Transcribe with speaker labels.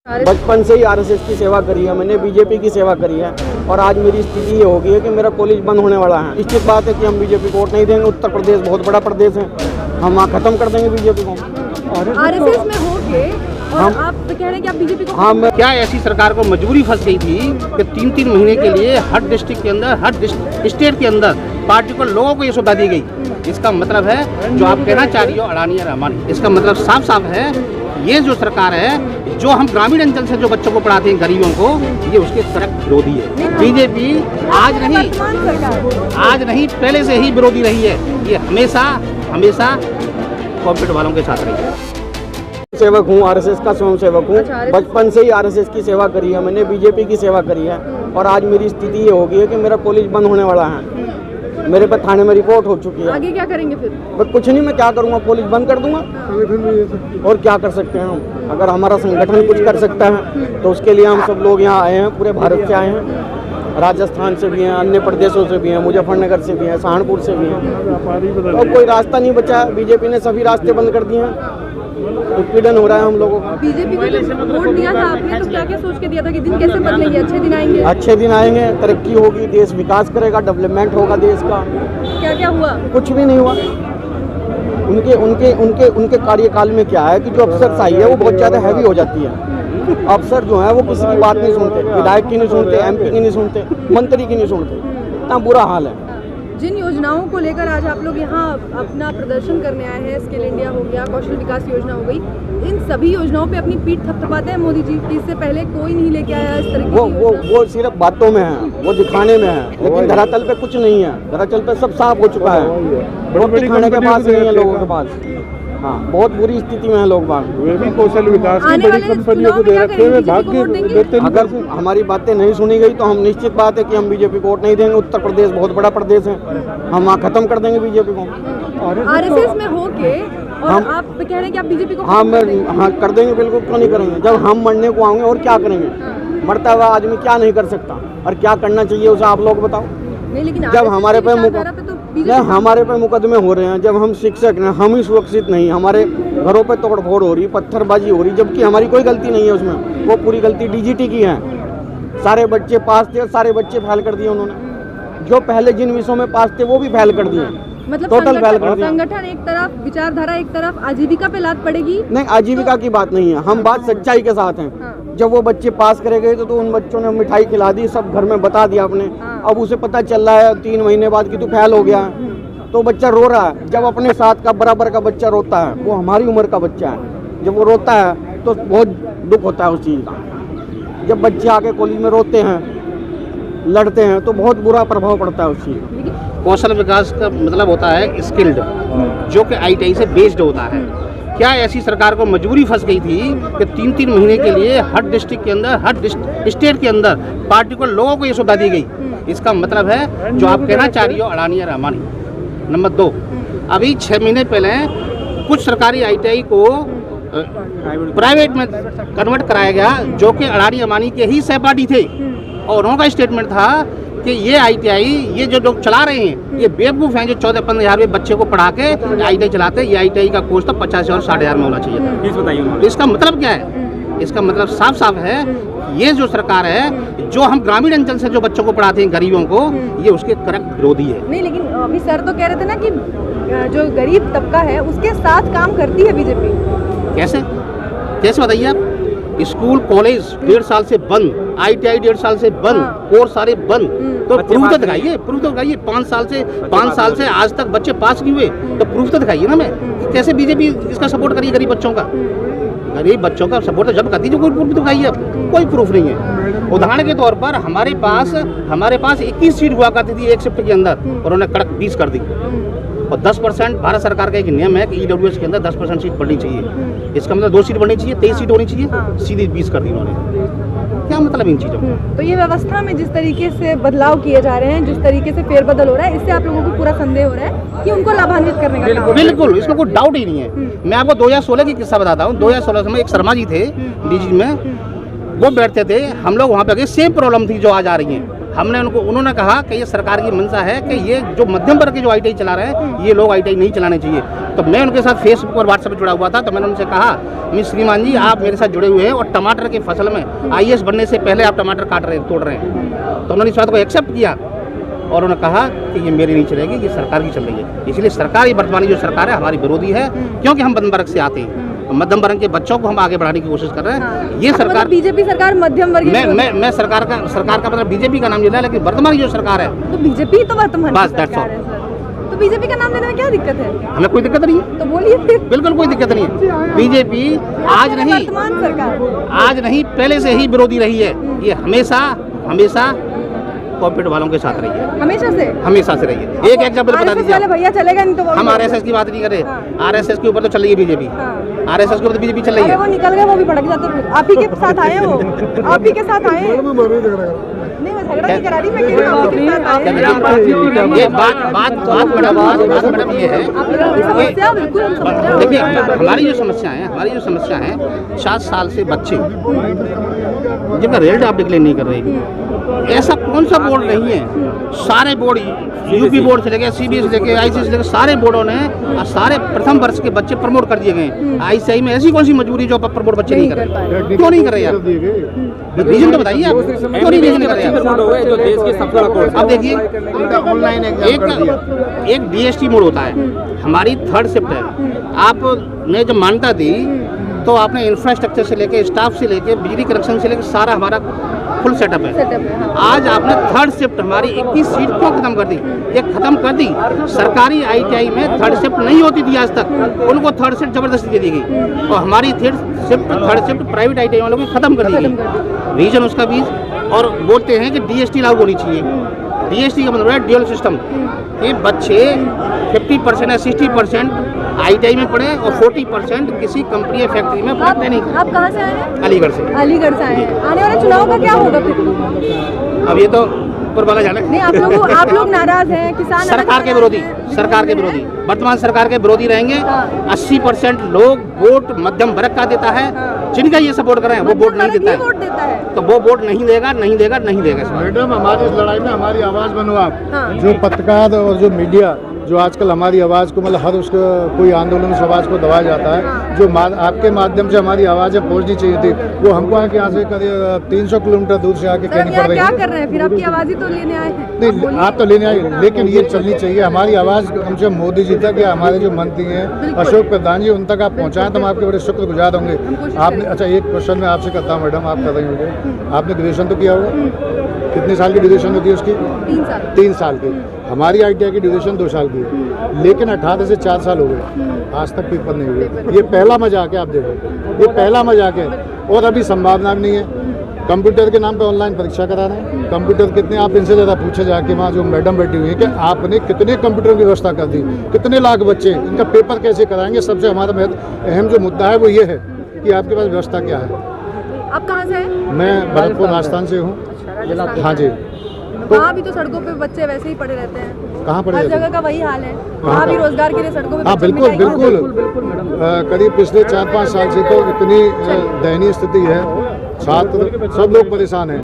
Speaker 1: बचपन से ही आरएसएस की सेवा करी है मैंने, बीजेपी की सेवा करी है और आज मेरी स्थिति ये हो गई है कि मेरा कॉलेज बंद होने वाला है। निश्चित बात है कि हम बीजेपी को वोट नहीं देंगे। उत्तर प्रदेश बहुत बड़ा प्रदेश है, हम वहाँ खत्म कर देंगे बीजेपी को।
Speaker 2: आरएसएस में होके और आप तो कह रहे हैं कि आप बीजेपी को
Speaker 3: क्या ऐसी सरकार को मजबूरी फंस गई थी कि 3-3 महीने के लिए हर डिस्ट्रिक्ट के अंदर, हर स्टेट के अंदर पार्टिकुलर लोगों को ये सुविधा दी गई। इसका मतलब है जो आप कहना चाह रही हो अडानी या रहमान, इसका मतलब साफ साफ है ये जो सरकार है, जो हम ग्रामीण अंचल से जो बच्चों को पढ़ाते हैं गरीबों को, ये उसके सख्त विरोधी है। बीजेपी आज नहीं पहले से ही विरोधी रही है। ये हमेशा कॉर्पोरेट वालों के साथ रही है।
Speaker 1: सेवक हूँ, आरएसएस का स्वयं सेवक हूँ। बचपन से ही आरएसएस की सेवा करी है मैंने, बीजेपी की सेवा करी है और आज मेरी स्थिति ये हो गई है कि मेरा कॉलेज बंद होने वाला है। मेरे पे थाने में रिपोर्ट हो चुकी है।
Speaker 2: आगे क्या करेंगे फिर?
Speaker 1: बस कुछ नहीं, मैं क्या करूँगा, कॉलेज बंद कर दूंगा। और क्या कर सकते हैं हम? अगर हमारा संगठन कुछ कर सकता है तो उसके लिए हम सब लोग यहाँ आए हैं, पूरे भारत से आए हैं। राजस्थान से भी हैं, अन्य प्रदेशों से भी हैं, मुजफ्फरनगर से भी हैं, सहारनपुर से भी हैं। और कोई रास्ता नहीं बचा है, बीजेपी ने सभी रास्ते बंद कर दिए हैं। उत्पीड़न हो रहा है हम लोगों का।
Speaker 2: बीजेपी को वोट दिया था आपने, तो क्या क्या सोच के दिया था कि दिन कैसे बदलेंगे, अच्छे दिन आएंगे?
Speaker 1: अच्छे दिन आएंगे, तरक्की होगी, देश विकास करेगा, डेवलपमेंट होगा देश का।
Speaker 2: क्या क्या हुआ?
Speaker 1: कुछ भी नहीं हुआ। उनके कार्यकाल में क्या है कि जो अफसरशाही है वो बहुत ज़्यादा हैवी हो जाती है। अफसर जो है वो किसी की बात नहीं सुनते, विधायक की नहीं सुनते, एमपी की नहीं सुनते, मंत्री की नहीं सुनते। इतना बुरा हाल है।
Speaker 2: जिन योजनाओं को लेकर आज आप लोग यहाँ अपना प्रदर्शन करने आए हैं, स्किल इंडिया हो गया, कौशल विकास योजना हो गई, इन सभी योजनाओं पे अपनी पीठ थपथपाते हैं मोदी जी कि इससे पहले कोई नहीं लेके आया इस तरह की
Speaker 1: वो सिर्फ बातों में है, वो दिखाने में है, लेकिन धरातल पे कुछ नहीं है। धरातल पे सब साफ हो चुका है। रोटी खाने के पास नहीं है लोगों के पास। हाँ, बहुत बुरी स्थिति में है लोग बाग।
Speaker 4: वे भी कौशल विकास की बड़ी कंपनियों को दे रखे हुए भाग्य।
Speaker 1: अगर हमारी बातें नहीं सुनी गई तो हम निश्चित बात है कि हम बीजेपी को वोट नहीं देंगे। उत्तर प्रदेश बहुत बड़ा प्रदेश है, हम वहाँ खत्म कर देंगे बीजेपी को।
Speaker 2: आरएसएस में होके और आप कह रहे हैं कि आप बीजेपी को
Speaker 1: हाँ कर देंगे, बिल्कुल क्यों नहीं करेंगे। जब हम मरने को आएंगे और क्या करेंगे? मरता हुआ आदमी क्या नहीं कर सकता और क्या करना चाहिए उसे आप लोग बताओ। जब हमारे पे मुकदमे हो रहे हैं, जब हम शिक्षक हैं, हम ही सुरक्षित नहीं, हमारे घरों पे तोड़फोड़ हो रही, पत्थरबाजी हो रही, जबकि हमारी कोई गलती नहीं है उसमें। वो पूरी गलती डीजीटी की है। सारे बच्चे पास थे, सारे बच्चे फेल कर दिए उन्होंने। जो पहले जिन विषयों में पास थे वो भी फेल कर दिए,
Speaker 2: मतलब
Speaker 1: टोटल फेल कर दिया।
Speaker 2: संगठन एक तरफ, विचारधारा एक तरफ, आजीविका पे लात पड़ेगी।
Speaker 1: नहीं, आजीविका की बात नहीं है, हम बात सच्चाई के साथ हैं। जब वो बच्चे पास करे गए तो उन बच्चों ने मिठाई खिला दी, सब घर में बता दिया आपने। अब उसे पता चल रहा है 3 महीने बाद कि तू फेल हो गया, तो बच्चा रो रहा है। जब अपने साथ का बराबर का बच्चा रोता है, वो हमारी उम्र का बच्चा है, जब वो रोता है तो बहुत दुख होता है उस चीज़ का। जब बच्चे आके कॉलेज में रोते हैं, लड़ते हैं, तो बहुत बुरा प्रभाव पड़ता है उस चीज़ का।
Speaker 3: कौशल विकास का मतलब होता है स्किल्ड, जो कि आईटीआई से बेस्ड होता है। क्या ऐसी सरकार को मजबूरी फंस गई थी कि 3-3 महीने के लिए हर डिस्ट्रिक्ट के अंदर, हर स्टेट के अंदर पार्टिकुलर लोगों को ये सुविधा दी गई। इसका मतलब है जो आप कहना चाह रही हो अडानी या रहमान। नंबर 2, अभी 6 महीने पहले कुछ सरकारी आईटीआई को प्राइवेट में कन्वर्ट कराया गया, जो कि अडानी अंबानी के ही सहपाठी थे, और उनका स्टेटमेंट था कि ये आईटीआई, ये जो लोग चला रहे हैं, ये बेवकूफ़ हैं जो 14-15 हज़ार में बच्चे को पढ़ा के आईटीआई चलाते हैं। ये आईटीआई का कोर्स तो 50 और 60 हज़ार में होना चाहिए। प्लीज बताइए। तो इसका मतलब क्या है? इसका मतलब साफ साफ है ये जो सरकार है, जो हम ग्रामीण अंचल से जो बच्चों को पढ़ाते हैं गरीबों को, ये उसके करेक्ट विरोधी है।
Speaker 2: नहीं, लेकिन अभी सर तो कह रहे थे ना कि जो गरीब तबका है उसके साथ काम करती है बीजेपी।
Speaker 3: कैसे बताइए आप? स्कूल कॉलेज 1.5 साल से बंद, आईटीआई 1.5 साल से बंद, कोर्स सारे बंद। तो प्रूफ तो दिखाइए, 5 साल से आज तक बच्चे पास नहीं हुए, तो प्रूफ तो दिखाइए ना। मैं कैसे बीजेपी इसका सपोर्ट करिए गरीब बच्चों का? गरीब बच्चों का सपोर्ट तो जब करती है, कोई प्रूफ दिखाइए। कोई प्रूफ नहीं है। उदाहरण के तौर पर हमारे पास 21 सीट हुआ करती थी एक शिफ्ट के अंदर, और उन्होंने कड़क 20 कर दी। और 10% भारत सरकार का एक नियम है कि ईडब्ल्यूएस के अंदर 10% सीट बढ़नी चाहिए। इसका मतलब 2 सीट बढ़नी चाहिए, 23 सीट होनी चाहिए, सीधी 20 कर दी उन्होंने। क्या मतलब इन चीज़ों का?
Speaker 2: तो ये व्यवस्था में जिस तरीके से बदलाव किए जा रहे हैं, जिस तरीके से फेरबदल हो रहा है, इससे आप लोगों को पूरा संदेह हो रहा है कि उनको लाभान्वित करने का काम।
Speaker 3: बिल्कुल, इसमें कोई डाउट ही नहीं है। मैं आपको 2016 की किस्सा बताता हूँ। 2016 में एक शर्मा जी थे डीजी में, वो बैठते थे, हम लोग वहाँ पे गए, सेम प्रॉब्लम थी जो आज आ रही है। हमने उन्होंने कहा कि ये सरकार की मंशा है कि ये जो मध्यम वर्ग के जो ITI चला रहे हैं, ये लोग ITI नहीं चलाने चाहिए। तो मैं उनके साथ फेसबुक और व्हाट्सएप पर जुड़ा हुआ था, तो मैंने उनसे कहा, मिस श्रीमान जी, आप मेरे साथ जुड़े हुए हैं और टमाटर की फसल में IAS बनने से पहले आप टमाटर तोड़ रहे हैं। तो उन्होंने इस बात को एक्सेप्ट किया और उन्होंने कहा कि ये मेरी नहीं चलेगी, ये सरकार की चल रही है। इसलिए सरकार, ये वर्तमान जो सरकार है, हमारी विरोधी है, क्योंकि हम मध्यम वर्ग से आते हैं। मध्यम वर्ग के बच्चों को हम आगे बढ़ाने की कोशिश कर रहे हैं। ये सरकार,
Speaker 2: मतलब बीजेपी सरकार मध्यम वर्ग,
Speaker 3: मैं सरकार का मतलब बीजेपी का नाम ले रहा है, लेकिन वर्तमान जो सरकार है,
Speaker 2: तो बीजेपी तो वर्तमान
Speaker 3: बस
Speaker 2: सरकार है सर। तो बीजेपी का नाम लेने में क्या दिक्कत है?
Speaker 3: हमें कोई दिक्कत नहीं है,
Speaker 2: तो बोलिए फिर।
Speaker 3: बिल्कुल कोई दिक्कत नहीं है। बीजेपी आज नहीं,
Speaker 2: वर्तमान सरकार
Speaker 3: आज नहीं, पहले से ही विरोधी रही है। ये हमेशा कॉर्पोरेट वालों के साथ रही है, हमेशा से रही है। एक एग्जाम्पल बता दीजिए
Speaker 2: भैया, चलेगा नहीं तो
Speaker 3: हम RSS की बात नहीं कर रहे। RSS के ऊपर तो चल रही है बीजेपी, RSS के ऊपर बीजेपी चल रही है।
Speaker 2: वो निकल गए, वो भी भड़क जाते हैं। आप ही के साथ आए, वो आप ही के साथ आए। नहीं, मैं झगड़ा नहीं करा रही, मैं कह रही हूं आप ही के साथ आए।
Speaker 3: ये बात मैडम ये है,
Speaker 2: समस्या बिल्कुल हम समझ रहे हैं।
Speaker 3: देखिए हमारी जो समस्या है 7 साल से बच्चे जिनका रिजल्ट आप डिक्लेयर नहीं कर रहे, ऐसा कौन सा बोर्ड नहीं है? सारे बोर्ड, यूपी बोर्ड से लेके CBSE से लेके ICSE से लेके सारे बोर्डों ने सारे प्रथम वर्ष के बच्चे प्रमोट कर दिए गए। ICI में ऐसी कौन सी मजबूरी जो प्रमोट बच्चे नहीं कर रहे? क्यों नहीं कर रहे यार? रीजन तो बताइए आप, क्यों नहीं रीजन कर रहे हैं? अब देखिए, एक DST मोड होता है, हमारी 3rd शिफ्ट है। आपने जब मान्यता दी तो आपने इंफ्रास्ट्रक्चर से लेके, स्टाफ से लेके, बिजली कनेक्शन से लेके सारा हमारा फुल सेटअप है। आज आपने 3rd शिफ्ट हमारी 21 सीट क्यों खत्म कर दी? ये खत्म कर दी। सरकारी ITI में 3rd शिफ्ट नहीं होती थी आज तक, उनको 3rd शिफ्ट जबरदस्ती दे दी गई और हमारी 3rd शिफ्ट प्राइवेट ITI वालों को खत्म कर दी गई। रीजन उसका भी, और बोलते हैं कि DST लागू होनी चाहिए। DST का मतलब है ड्यूअल सिस्टम, कि बच्चे 50% या 60% ITI में पढ़े और 40% किसी कंपनी या फैक्ट्री में पढ़ते नहीं।
Speaker 2: आप कहाँ से आए हैं?
Speaker 3: अलीगढ़ से
Speaker 2: आए हैं। आने वाले चुनाव का क्या होगा फिर?
Speaker 3: अब ये तो ऊपर वाला जाने।
Speaker 2: नहीं, आप लोग नाराज हैं, किसान
Speaker 3: सरकार के विरोधी, वर्तमान सरकार के विरोधी रहेंगे। 80% लोग वोट मध्यम वर्ग का देता है, जिनका ये सपोर्ट कर रहे हैं वो वोट नहीं देता है, तो वो वोट नहीं देगा।
Speaker 4: मैडम, हमारी इस लड़ाई में हमारी आवाज़ बनो आप। जो पत्रकार और जो मीडिया जो आजकल हमारी आवाज़ को, मतलब हर उसको कोई आंदोलन उस आवाज़ को दबाया जाता है, जो आपके माध्यम से हमारी आवाज़ें पहुंचनी चाहिए थी, वो हमको आके यहाँ से करीब 300 किलोमीटर दूर से आके कहनी पड़ रही है।
Speaker 2: क्या कर रहे हैं फिर? आपकी आवाज़ ही तो लेने आए हैं।
Speaker 4: नहीं, आप तो लेने आए, लेकिन ये चलनी चाहिए हमारी आवाज़ कम से कम मोदी जी तक, या हमारे जो मंत्री हैं अशोक प्रधान जी, उन तक आप पहुँचाएं तो हम आपके बड़े शुक्रगुजार होंगे। आपने, अच्छा एक क्वेश्चन मैं आपसे करता हूँ मैडम, आप कर रही होंगे, आपने ग्रेजुएशन तो किया होगा, कितने साल की ड्यूरेशन होती है उसकी?
Speaker 2: 3 साल
Speaker 4: की। हमारी ITI की ड्यूरेशन 2 साल की है, लेकिन 18 से 4 साल हो गए, आज तक पेपर नहीं हुए। ये पहला मजाक है, आप देखो, ये पहला मजाक है। और अभी संभावना भी नहीं है। कंप्यूटर के नाम पे ऑनलाइन परीक्षा करा रहे हैं। कंप्यूटर कितने, आप इनसे ज़्यादा पूछे जाके वहाँ जो मैडम बैठी हुई है कि आपने कितने कंप्यूटर की व्यवस्था कर दी, कितने लाख बच्चे, इनका पेपर कैसे कराएंगे? सबसे हमारा अहम जो मुद्दा है वो ये है कि आपके पास व्यवस्था क्या है।
Speaker 2: आप कहाँ से हैं?
Speaker 4: मैं भरतपुर राजस्थान से हूँ। हाँ जी।
Speaker 2: वहाँ भी तो सड़कों पे बच्चे वैसे ही पड़े रहते हैं।
Speaker 4: कहाँ पड़े?
Speaker 2: हर जगह का वही हाल है। वहाँ भी रोजगार के लिए सड़कों पे।
Speaker 4: हाँ बिल्कुल। करीब पिछले 4-5 साल से तो इतनी दयनीय स्थिति है, छात्र सब लोग परेशान हैं।